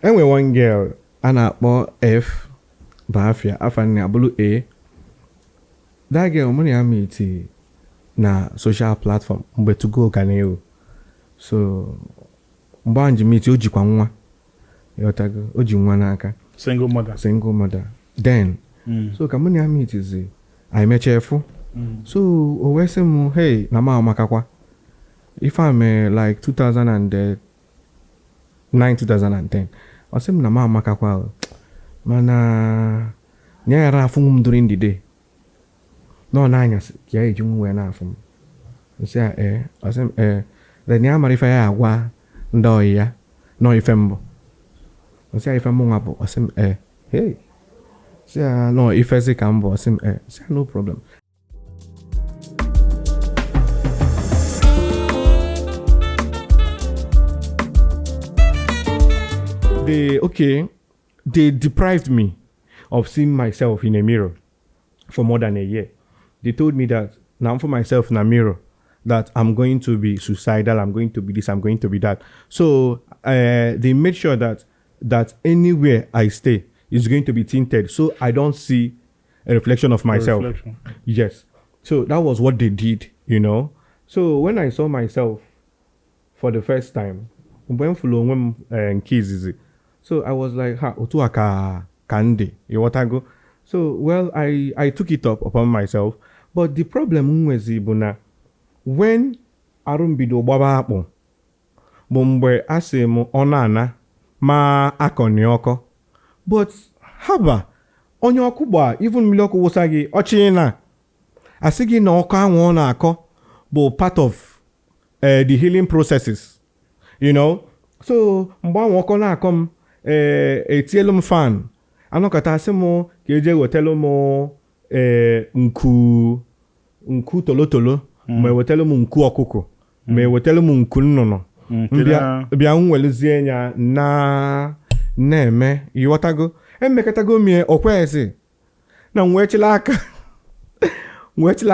Enwe one girl ana akpọ F Bafia afani abulu A. That girl money I meet na social platform mgbe to go kaneo. So mgbe anji meet ojikwa nwa. Yotago oji nwa n'aka. Single mother. Then so kamuni I meet is I met chefu. So owese mu hey na ma makakwa. If I'm like 2009 2010. Osem na ma makakwa. Mana nyara afum during the day. No nanyas kia eji mwe na afum. Nsia osem the nyama ifa ya agwa ndo ya no ifembo. Nsia ifembo ngabo osem hey. Nsia no ifezi kambo osem nsia no problem. They deprived me of seeing myself in a mirror for more than a year. They told me that now for myself in a mirror, that I'm going to be suicidal, I'm going to be this, I'm going to be that. So they made sure that anywhere I stay is going to be tinted, so I don't see a reflection of myself. Yes. So that was what they did, you know. So when I saw myself for the first time, when kids, so I was like, otuaka kande, you what I go. So well, I took it up upon myself, but the problem was ibuna when arumbido baba hapo, bombe asemo onana ma akonioko, but haba onyoku ba even miloko wosagi ochina asigi na oko anwo na ako bo part of the healing processes, you know. So mgbe anwo na akom etielum fan anokata asemo keje wotelo mo nku tolotolo me wotelo mo nku okuko me wotelo mo nku nnono bia nwelezie nya na eme iwotago emekatago mi okwezi na nwechila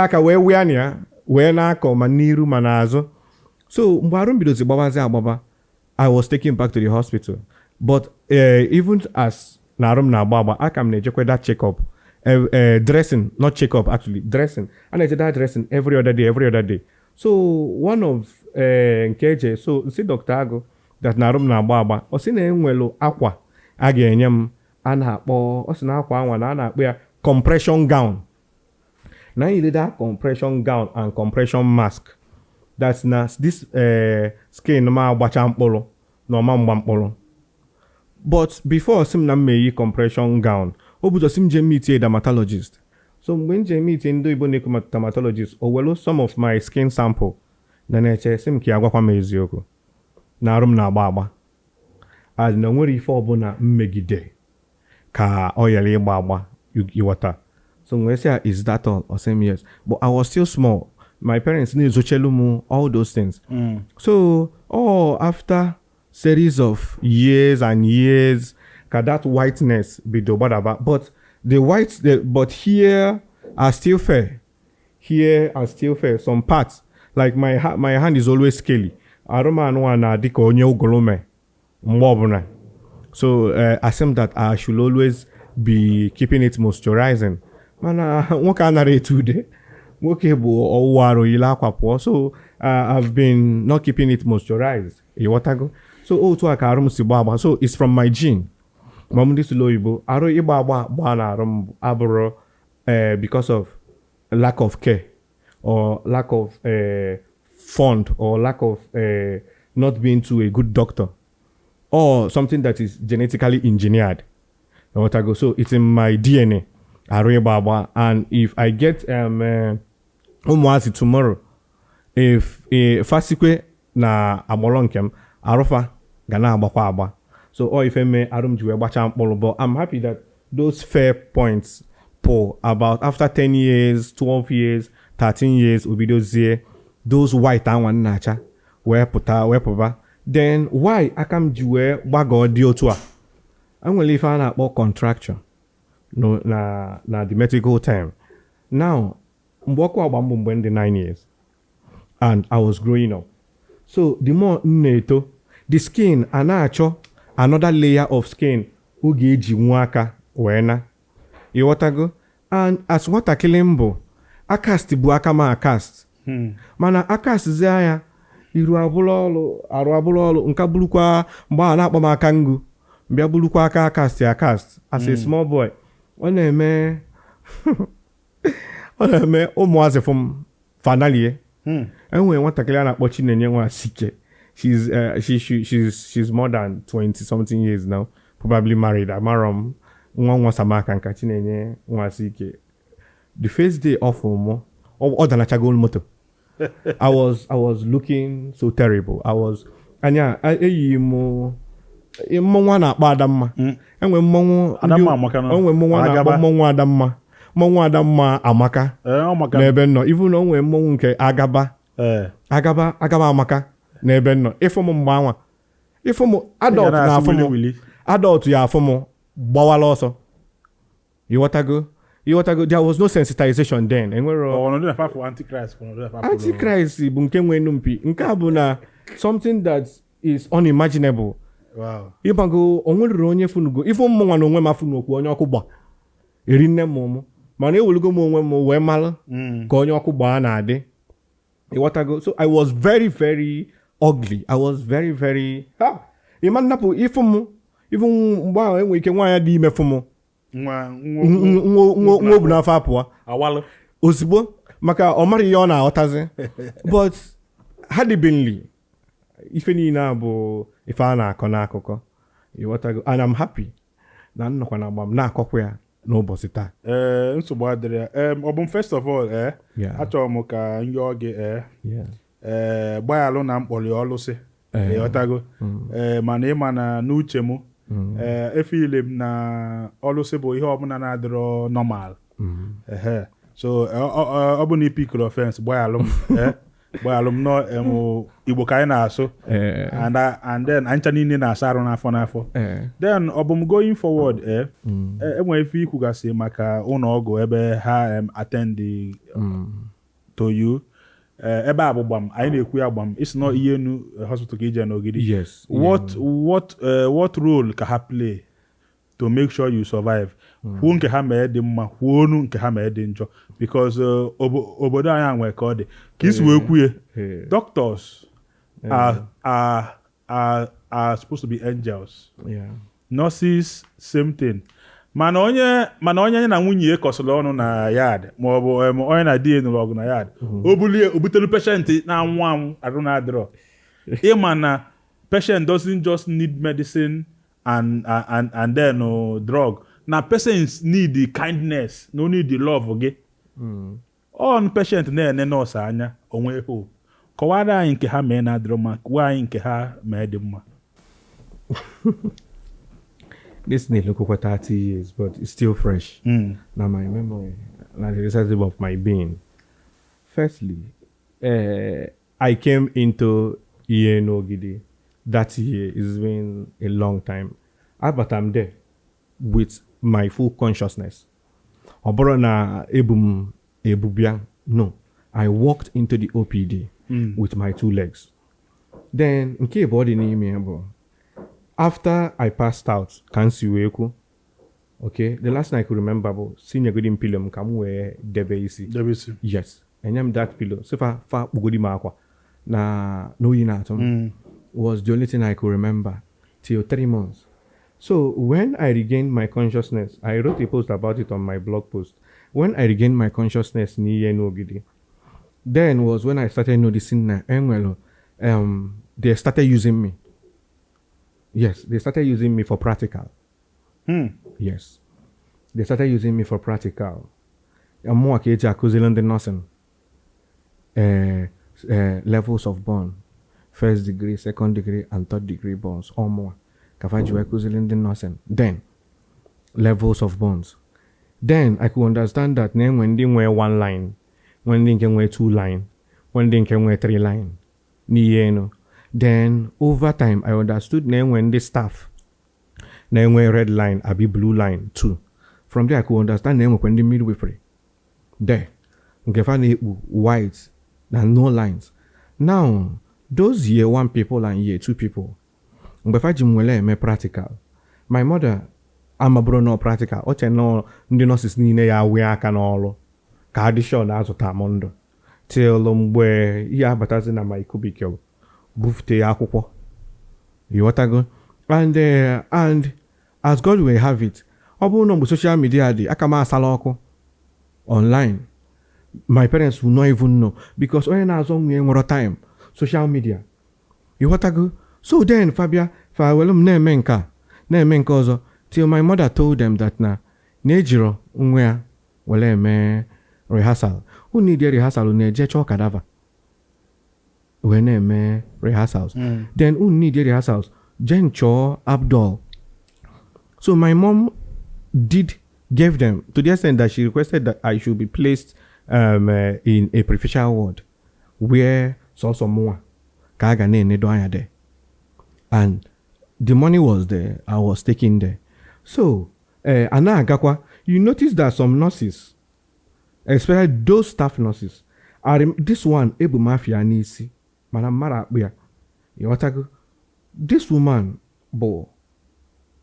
aka wee wiania wee na akọ ma n'iru ma n'azụ. So mgbe arụ mbidozi gbabazi agbaba, I was taken back to the hospital, but even as na arụ m na-agba agba, aka m na-ejekwa that check-up, dressing, not check-up actually, dressing. A na-eje that dressing every other day. So one of nkeje, so nsi Dr. Agụ that na arụ m na-agba agba, o si na enwelu akwa a ga-enye m a na-akpọ, o si na akwa anwa na a na-akpọ ya compression gown. Now you need that compression gown and compression mask. That's this skin ma agbacha mkpụrụ na ọma mgba mkpụrụ. But before sim na meyi compression gown, obuzo sim je meet a dermatologist. So when je meet ndo ibo na dermatologist, o welo some of my skin sample na neche sim ki agwakwa m eziokwu na arụ m na-agba agba. As na nwere ife ọbụla mmegide ka o yele ịgba agba iwata. So when I say, is that all? Or same yes. But I was still small. My parents knew Zochelumu, all those things. So, after series of years and years, that whiteness be dobadaba. But but here are still fair. Some parts, like my hand is always scaly. Aroma anwana diko onye ugolome mbobuna. So I assume that I should always be keeping it moisturizing. Mana nwoke anara today. Nwoke bụ ọwụwarụ ile akwa pụọ. So I've been not keeping it moisturized. Iwatago. So otu aka arụ m si gba agba. So it's from my gene. Mamundi sulo Igbo. Arụ ịgba agba na arụ m abụrụ because of lack of care or lack of fund or lack of not being to a good doctor or something that is genetically engineered. Iwatago. So it's in my DNA. And if I get umuasi tomorrow, if fasikwe na abolonkem arofa gana agbakwa agba. So or if I may arum jiwe gbacha mkpolo, but I'm happy that those fair points pour about after 10 years, 12 years, 13 years ubidozie those white and one nacha where puta. Then why akam jiwe gbago di otua? I'm gonna leave an about contraction. No, na the medical term. Now, mboko abambo mbende 9 years, and I was growing up. So the more neto, the skin anacho another layer of skin ọ ga-eji nwa aka wee na ịghọtago and as nwatakịrị mbụ akast bụ aka ma akast mana akastzie ya iru abụrụ ọrụ arụ abụrụ ọrụ nka bụrụkwa mgbe a na-akpọ m aka ngụ mbịa bụrụkwa aka akast as a small boy ọ na-eme ụmụazị fụm fanalie enwere nwatakịrị a na-akpọ Chinenye Nwasike. She's more than 20 something years now, probably married. Amarom nwa samaka nka Chinenye Nwasike. The first day off mo other na chagol moto. I was looking so terrible. Anya eyi mo nwa na-akpọ Adamma. Enwe mmọnwụ Adamma amaka no. Enwe mmọnwụ na-akpọ mmọnwụ Adamma. Mmọnwụ Adamma amaka. N'ebe nọ. Even onwe mmọnwụ nke Agaba. Agaba amaka. N'ebe nọ. Ifo m mgbe anwa. Ifo m adult na afọ m. Adult ya afọ m gbawala ọsọ. You there was no sensitization then. Antichrist bụ nke nwe numpi. Nke a bụ na something that is unimaginable. Wow. Ịbago onwere onye funugo. Ifo m nwa na onwe m afunu okwu onye ọkụ gba. Eri nne m. Mana ewulugo m onwe m wee malụ ka onye ọkụ gba na-adị. So I was very, very ugly. I was very, very Iman napu ifo even mgbe ahụ enwe ike nwa ya dị ime fụ nwa obu n'afọ apụwa awalụ ozugbo maka ọ mara ihe ọ na-aghọtazi but hadibinli ife niile a bụ ife a na-akọ n'akụkọ ịghọtago and I'm happy na nnọkwa na agba m na-akọkwa ya n'ụbọchị taa. Nsogbu adịrị ya. Ọ bụ first of all achọrọ m ka nyọọ gị gbaghalụ na mkpọrọ ọlụsị ịghọtago mana ịma na n'uche m efile m na ọlụsị bụ ihe ọbụla na-adịrọ normal so ọ bụ na ipikere offense gbaghalụ m nọ Igbo ka anyị na-asụ and then ancha niile na-asa arụ n'afọ then ọ bụ m going forward enwere ife ikwugasị maka ụlọ ọgwụ ebe ha attend to you ebe a bụ gbam anyị na-ekwu ya gbam it's not ihe nu hospital ka ije n'ogidi. Yes. What role ka ha play to make sure you survive? Kwuo nke ha mee dị mma kwuonu nke ha mee dị njọ because obodo anyị nwere ka ọ dị ka isi wee kwuye doctors are supposed to be angels. Nurses same thing. mana onye na nwunye ya kọsịrị ọnụ na yard ma ọ bụ onye na di nụrụ ọgụ na yard o butelu patient na-anwụ arụ na-adịrọ ịma na patient doesn't just need medicine and then drug na patients need kindness no need the love gị on patient na-ene nọọsụ anya onwe hope kọwara anyị nke ha mee na-adịrọ ma kwa anyị nke ha mee dị mma. This need look over 30 years, but it's still fresh. Now my memory, like the receptive of my being. Firstly, I came into Iyenogidi that year. It's been a long time. But I'm there with my full consciousness. Oborona ebubia. No, I walked into the OPD with my 2 legs. Then, nke body name after I passed out, Kansiweku, okay, the last thing I could remember was senior good in pillow, kamwe debesi. Yes, and I'm that pillow. So far ugodi makwa na no yinatom was the only thing I could remember till 3 months. So when I regained my consciousness, I wrote a post about it on my blog post. When I regained my consciousness, then was when I started noticing that they started using me. Yes, they started using me for practical. Yes. They started using me for practical. I'm more keji akuzilon the nursing. Levels of burn. 1st degree, 2nd degree, and 3rd degree burns. Or more. Kafaju akuzilon the nursing. Then, levels of burns. Then, I could understand that when they wear 1 line, when they can wear 2 line, when they can wear 3 line. Then over time, I understood when the staff, when red line, I be blue line too. From there, I could understand when the midwifery. There, white, and no lines. Now, those year 1 people and year 2 people, mgbe fa ji m wele eme practical my mother amabụrụ nọ practical o che nọ ndị nurses niile ya wee aka n'ọrụ ka adị sure na azụta m ndụ till mgbe ihe abatazi na my cubicle bufute ya akwụkwọ ịghọtago and as God will have it ọ bụrụ na mgbe social media dị aka m asala ọkụ online my parents will not even know because onye na-azọ nwunye nwere time social media ịghọtago so then fabia fawelu m na-eme nke ọzọ till my mother told them that na ejiro nwa ya wele eme rehearsal unu need rehearsal na-eje chọọ cadaver wee na-eme rehearsals then unu need rehearsals jen chọọ abdul so my mom gave them to the extent that she requested that I should be placed in a preferential ward where so more ka aga na-enedo anya there and the money was there I was taken there so ana agakwa you notice that some nurses especially those staff nurses this one ebu mafia n'isi mana mara akpụ ya ịghọtago this woman bụ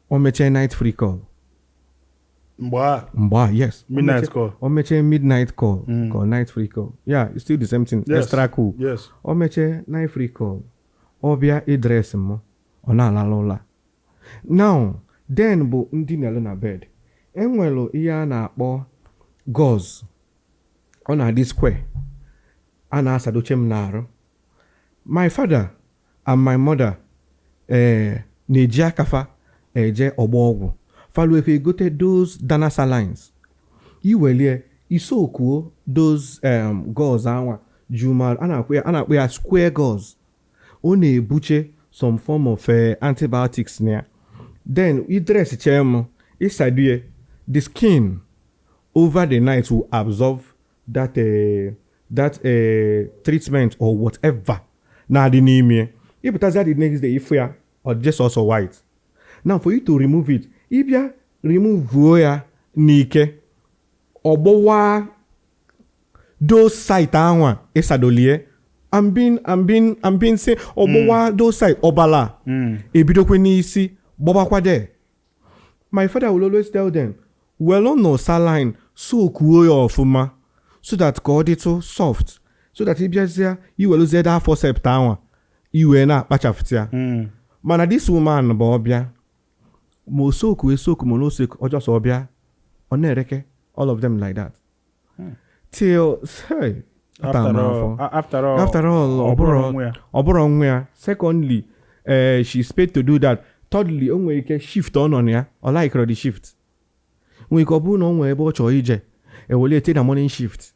o mechie night free call mgba yes midnight call o mechie midnight call call night free call yeah it's still the same thing yes. extra cool yes o mechie night free call ọ bịa ịdres m ọ na-alala ụla now then bụ ndị na-elu na bed enwelu ihe a na-akpọ gauze ọ na-adị square a na-asadoche m n'arụ my father and my mother na-eji akafa eje ọgba ọgwụ falu efe gote those dana salines iwelie isokuo those gauze anwa juma a na-akpọ ya square gauze ọ na-ebuche some form of antibiotics na then idress chem isadue the skin over the night will absorb that treatment or whatever na adị n'ime ịpụtazi the next day ifu ya or just also white now for you to remove it ịbịa remove ya n'ike ọgbọwa those site anwa ịsadolie I'm being say ọgbọwa those site ọbala ebidokwe n'isi gbọbakwa there my father will always tell them well no saline so kuo ya ọfụma so that ka ọ dịtụ soft so that ịbịazịa iweluzie that forceps anwa iwe na-akpachapụta ya mana this woman bụ ọbịa ma osoku ma n'oseku ọjọsọ ọbịa ọ na-ereke all of them like that till hey, after all ọ bụrụ nwa ya secondly she's paid to do that thirdly o nwere ike shift ọ nọ na ya ọ likere the shift nwere ike ọ bụrụ na o nwere ebe ọ chọrọ ije eweli ete na morning shift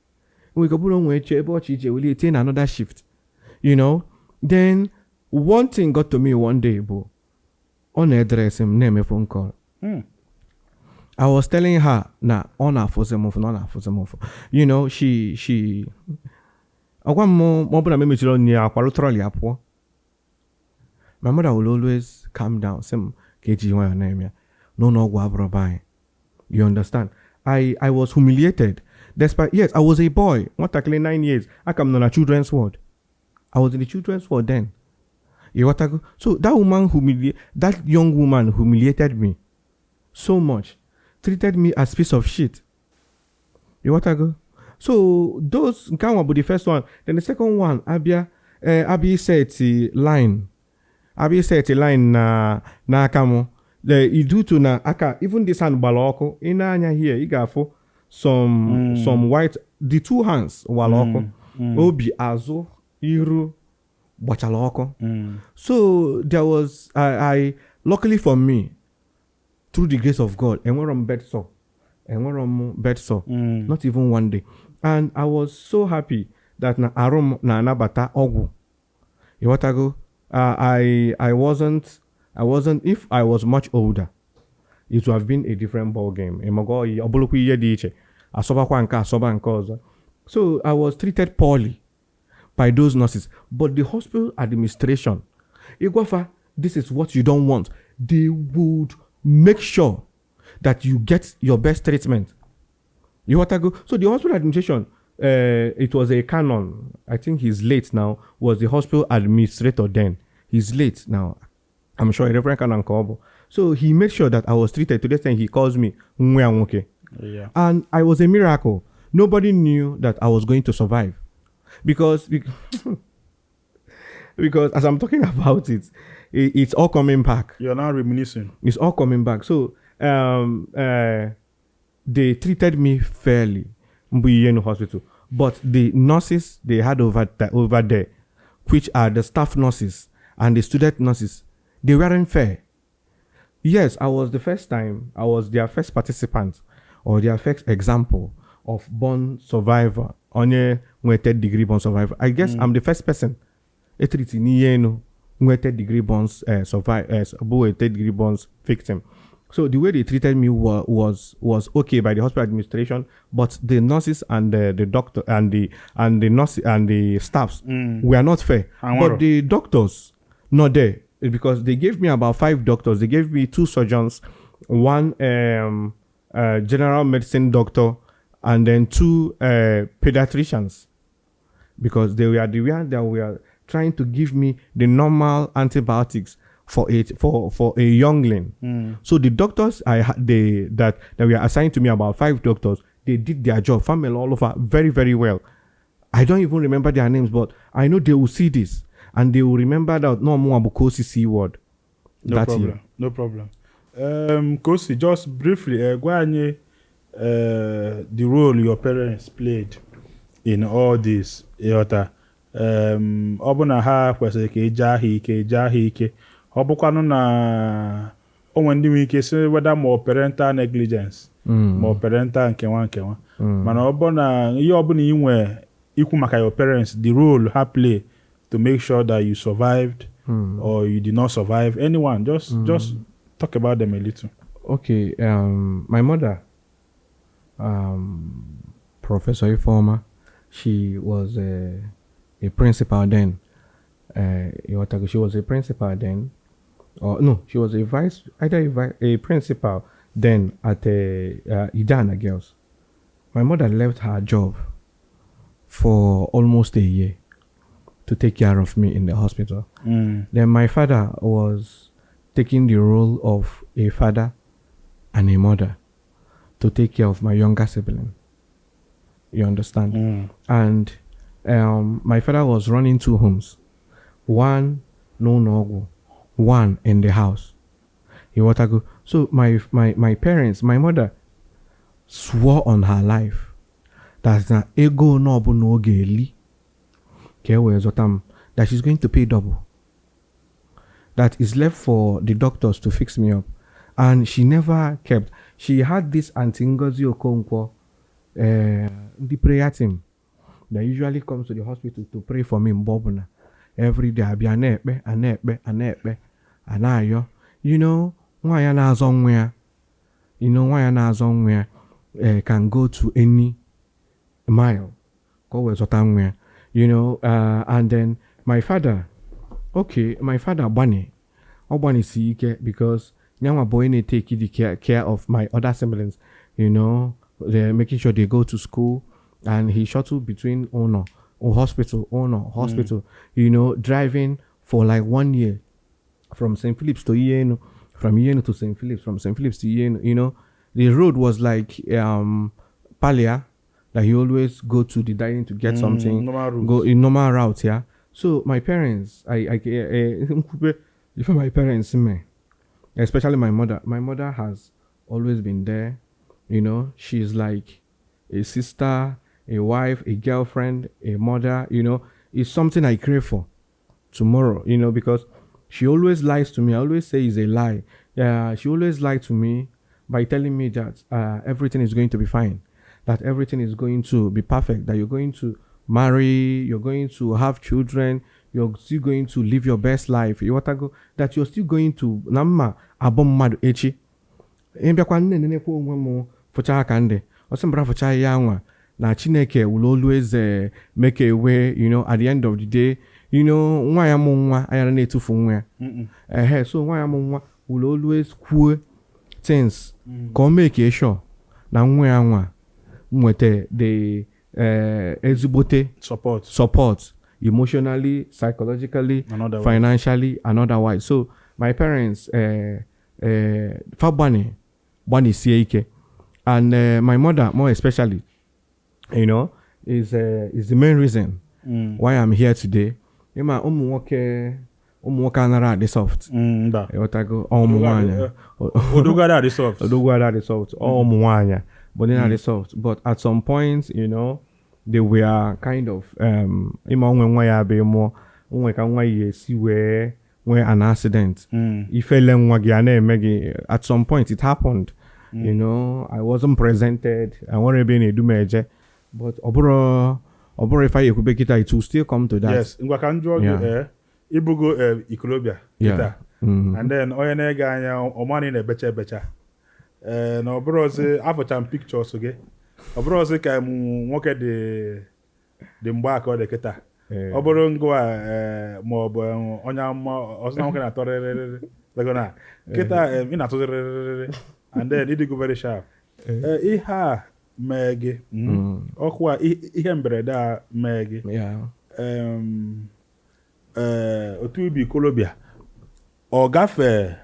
nwere ike ọ bụrụ na o nwere ebe ọ chọrọ ije eweli ete na another shift you know then one thing got to me one day bụ ọ na-edress m na-eme phone call I was telling her na ọ na-afụzi m ụfụ you know she ọgwa m ma ọ bụ na m emechiri ọnụ ya akwarụ trọli ya pụọ my mother will always calm down sị m ka eji nwayọ na-eme ya n'ụlọ ọgwụ abụrụ be anyị you understand I was humiliated despite yes I was a boy nwatakịrị 9 years aka m nọ na children's ward I was in the children's ward then so that young woman humiliated me so much treated me as piece of shit so those nke ahụ bụ the first one then the second one abịa set line na aka m idutu na aka even this hand gbara ọkụ ị na-anya here ị ga-afụ some white the two hands gbara ọkụ obi azụ iru gbachara ọkụ so there was I luckily for me through the grace of God enwere m bed sore not even one day and I was so happy that na arụ m na-anabata ọgwụ ịghọtago I wasn't if I was much older it would have been a different ball game ịmago ọ bụrụkwa ihe dị iche asọbakwa nke asọba nke ọzọ so I was treated poorly by those nurses but the hospital administration igwafa this is what you don't want they would make sure that you get your best treatment so the hospital administration it was a canon I think he's late now was the hospital administrator then he's late now I'm sure a reverend can uncle. So he made sure that I was treated. To the extent he calls me Nwe. Yeah. And I was a miracle. Nobody knew that I was going to survive. Because because as I'm talking about it's all coming back. You're now reminiscing. It's all coming back. So they treated me fairly in the hospital. But the nurses they had over there, which are the staff nurses and the student nurses, they weren't fair. Yes, I was their first participant or their first example of born survivor. Onye third degree born survivor. I guess I'm the first person. Third degree born third degree born victim. So the way they treated me was okay by the hospital administration, but the nurses and the doctor and the nurse and the staffs were not fair. But the doctors not there because they gave me about 5 doctors. They gave me 2 surgeons, 1 general medicine doctor, and then 2 pediatricians because they were the one that were trying to give me the normal antibiotics for a youngling. So the doctors that were assigned to me, about 5 doctors, they did their job, family all over, very, very well. I don't even remember their names, but I know they will see this and they will remember that no more Kosi C word. No problem. No problem. Kosi, just briefly, the role your parents played in all this. Ọ bụ na ha kwesịrị ka eje ahụ ike ọ bụkwanụ na onwe ndị nwere ike si weda ma parental negligence ma parental nkewa mana ọ bụ na ihe ọ bụla inwe ikwu maka your parents, the role ha play to make sure that you survived or you did not survive, anyone, just talk about them a little. Okay, my mother, Professor Ifoma, she was a principal then. She was a principal then, or no, she was a principal then at Idana Girls. My mother left her job for almost a year to take care of me in the hospital. Then my father was taking the role of a father and a mother to take care of my younger sibling. You understand? And my father was running 2 homes. One no, one in the house. So my parents, my mother swore on her life that ego no geli that she's going to pay double. That is left for the doctors to fix me up. And she never kept. She had this Auntie Ngozi Okonkwo, the prayer team that usually comes to the hospital to pray for me in Bobuna. Every day I be anepe, anayo. You know, why you know, somewhere can go to any mile. You know, and then my father, Bunny, Sike, because now boy need take the care of my other siblings, you know, they're making sure they go to school, and he shuttled between hospital, you know, driving for like 1 year from St. Philip's to Ienu, from Ienu to St. Philip's, from St. Philip's to Ienu, you know, the road was like Palia, that he always go to the dining to get something, go in normal route, yeah. So my parents, if my parents, especially my mother has always been there, you know. She's like a sister, a wife, a girlfriend, a mother, you know. It's something I crave for tomorrow, you know, because she always lies to me. I always say it's a lie. She always lied to me by telling me that everything is going to be fine, that everything is going to be perfect, that you're going to marry, you're going to have children, you're still going to live your best life, that you're still going to namma abomadu echi embekwa nne nekwo onwe m fụcha aka ndị osimbra fụcha ya nwa na Chineke will always make a way, you know, at the end of the day, you know, nwa ya mu nwa ayara na-etufu nwa ya so nwa ya mu nwa will always kwuo things ka make sure na nwa ya nwa nwete the ezigbote support emotionally, psychologically, financially, and otherwise. So my parents fa bunny sie ike. And my mother, more especially, you know, is the main reason why I'm here today. Ima umuwoke anara the soft. Yotago omwanya. Odogwada the soft. Odogwada the soft. Omwanya. But then the soft. But at some point, you know, they were kind of ima onwe ya be mo onwe ka nwa yesi where an accident. Ifele nwa gi ana gi at some point it happened. You know, I wasn't presented. I want to be in a dumeje, but oboro if I ekubekita, it will still come to that. Yes, ngwa ka njọ gị ibugo ikolobia kita. And then onye na-ege anya ọmani na-ebecha na ọbụrụ ọzọ afọcha pictures gị. Ọbụrụ ọzọ ka nwoke dị mgbe aka ọ dị kita. Ọ bụrụ ngwa ma ọ bụ onye ọsọ nwoke na-atọrịrịrị legona. Kita ị na-atọrịrịrị. And then it go very sharp. Ihe a mee gị ọkwa ihe mberede a mee gị otu ibi kolobia ọ gafee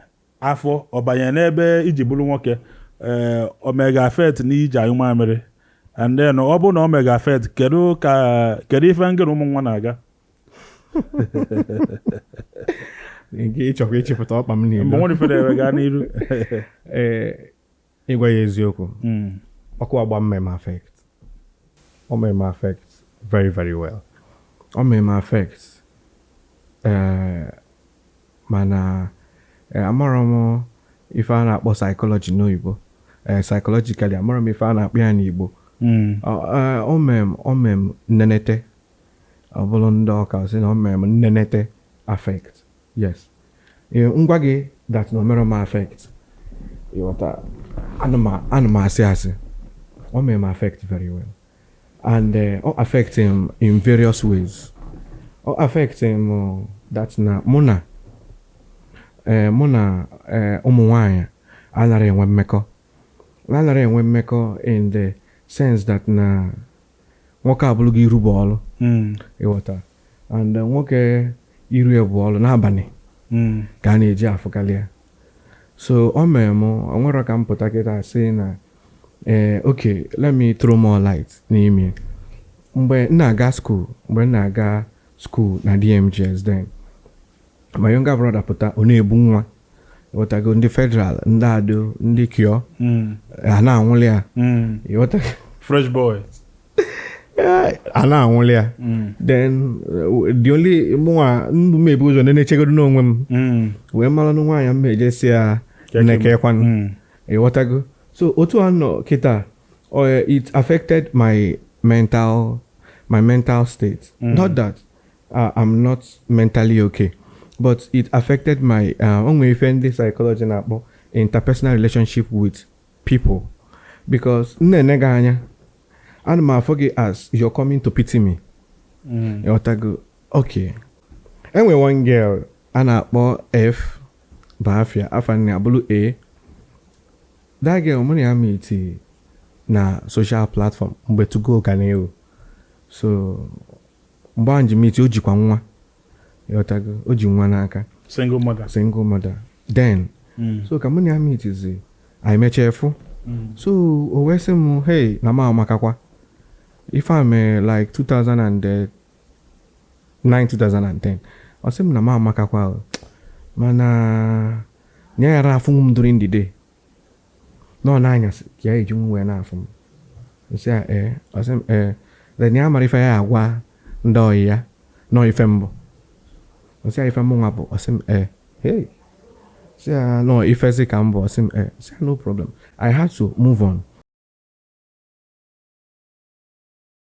afọ ọ banye n'ebe iji bụrụ nwoke o mega affect n'iji anyụ mamịrị. And then ọ bụ na o mega affect kedu ife ngere ụmụ nwa na-aga nke ịchọkwa ịchịpụta ọkpa m niile mgbe nwere ife na-ewe gaa n'iru ịgwa ya eziokwu ọkụ agba mmemme affect ọ mmemme affect very very well ọ mmemme affect mana amarọ m ife a na-akpọ psychology n'oyibo psychologically amarọ m ife a na-akpọ ya n'Igbo o mem nnenete ọ bụrụ ndị ọka sị na o mem nnenete affect. Yes. Ngwa gị that no mere ma affect. Yota anuma asị. O may affect very well. And or affect him in various ways. Or affect him that na muna ụmụ nwaanyị anara enwe mmekọ. Anara enwe mmekọ in the sense that na nwoke abụrụ gị iru bọọlụ. Yota. And nwoke iru ebu ọlụ n'abalị ka a na-eji afụkalị ya. So o mere m onwere ka m pụta kịta sị na okay, let me throw more light n'ime. Mgbe m na-aga school na DMGS then my younger brother pụta ọ na-ebu nwa ịghọtago ndị federal ndị ado ndị kio a na-anwụli ya ịghọtago fresh boy a na-anwụli ya. Then the only ndụ m ebu ụzọ na-echegodo n'onwe m wee mara na nwaanyị m ejesi ya nekekwan ịghọtago. So otu anọ kịta it affected my mental state. Not that I'm not mentally okay, but it affected my onwe ife ndị psychology na-akpọ interpersonal relationship with people, because nne gị anya ana m afọ gị as you're coming to pity me. Ịghọtago. Okay, enwe one girl a na-akpọ F Bafia afa nne abụrụ A. That girl mụ na ya meet na social platform mgbe to go ka na-ewu. So mgbe anyị ji meet o jikwa nwa. Ịghọtago, o ji nwa n'aka. Single mother. Then so ka mụ na ya meet zi anyị mechaa efu. So o wee sị m hey na ma amakakwa. If I'm like 2009 2010 ọ sị m na ma amakakwa mana nye ya afụ m during the day no n'anyasị ka ya eji m wee na-afụ m. Nsị ya ọ sị m then ya mara ife ya agwa ndị ọyị ya nọ ife mbụ. Nsị ya ife mbụ nwa bụ ọ sị m hey sị ya no ife si ka mbụ ọ sị m sị ya no problem, I had to move on.